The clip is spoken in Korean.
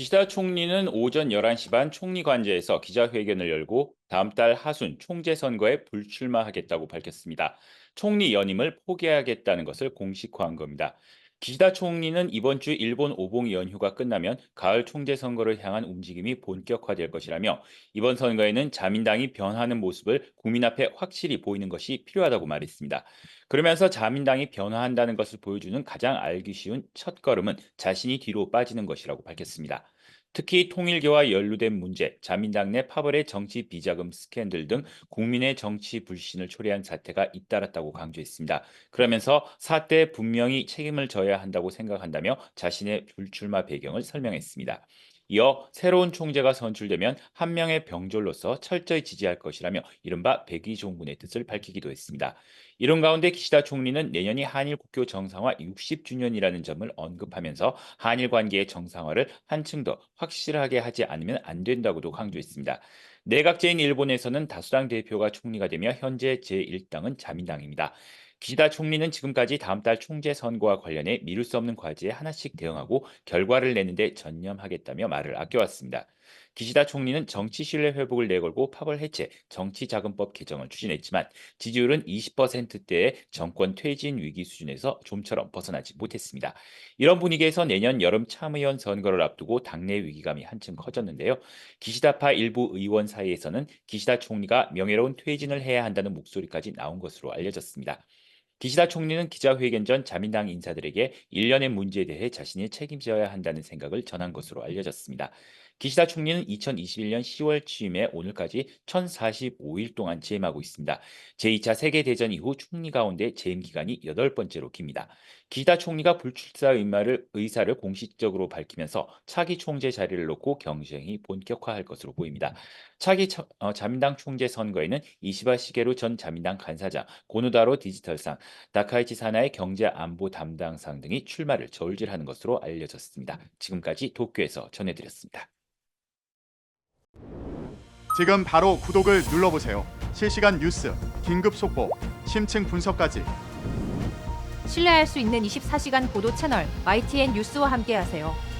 기시다 총리는 오전 11시 반 총리관저에서 기자회견을 열고 다음 달 하순 총재 선거에 불출마하겠다고 밝혔습니다. 총리 연임을 포기하겠다는 것을 공식화한 겁니다. 기시다 총리는 이번 주 일본 오봉 연휴가 끝나면 가을 총재 선거를 향한 움직임이 본격화될 것이라며 이번 선거에는 자민당이 변화하는 모습을 국민 앞에 확실히 보이는 것이 필요하다고 말했습니다. 그러면서 자민당이 변화한다는 것을 보여주는 가장 알기 쉬운 첫걸음은 자신이 뒤로 빠지는 것이라고 밝혔습니다. 특히 통일교와 연루된 문제, 자민당 내 파벌의 정치 비자금 스캔들 등 국민의 정치 불신을 초래한 사태가 잇따랐다고 강조했습니다. 그러면서 사태에 분명히 책임을 져야 한다고 생각한다며 자신의 불출마 배경을 설명했습니다. 이어 새로운 총재가 선출되면 한 명의 병졸로서 철저히 지지할 것이라며 이른바 백의종군의 뜻을 밝히기도 했습니다. 이런 가운데 기시다 총리는 내년이 한일 국교 정상화 60주년이라는 점을 언급하면서 한일 관계의 정상화를 한층 더 확실하게 하지 않으면 안 된다고도 강조했습니다. 내각제인 일본에서는 다수당 대표가 총리가 되며 현재 제1당은 자민당입니다. 기시다 총리는 지금까지 다음 달 총재 선거와 관련해 미룰 수 없는 과제에 하나씩 대응하고 결과를 내는 데 전념하겠다며 말을 아껴왔습니다. 기시다 총리는 정치 신뢰 회복을 내걸고 파벌 해체, 정치자금법 개정을 추진했지만 지지율은 20%대의 정권 퇴진 위기 수준에서 좀처럼 벗어나지 못했습니다. 이런 분위기에서 내년 여름 참의원 선거를 앞두고 당내 위기감이 한층 커졌는데요. 기시다파 일부 의원 사이에서는 기시다 총리가 명예로운 퇴진을 해야 한다는 목소리까지 나온 것으로 알려졌습니다. 기시다 총리는 기자회견 전 자민당 인사들에게 일련의 문제에 대해 자신이 책임져야 한다는 생각을 전한 것으로 알려졌습니다. 기시다 총리는 2021년 10월 취임해 오늘까지 1045일 동안 재임하고 있습니다. 제2차 세계대전 이후 총리 가운데 재임 기간이 8번째로 깁니다. 기시다 총리가 불출사 의사를 공식적으로 밝히면서 차기 총재 자리를 놓고 경쟁이 본격화할 것으로 보입니다. 자민당 총재 선거에는 이시바 시게루 전 자민당 간사장, 고노다로 디지털상, 다카이치 사나의 경제 안보 담당상 등이 출마를 저울질하는 것으로 알려졌습니다. 지금까지 도쿄에서 전해드렸습니다. 지금 바로 구독을 눌러보세요. 실시간 뉴스, 긴급 속보, 심층 분석까지. 신뢰할 수 있는 24시간 보도 채널 YTN 뉴스와 함께하세요.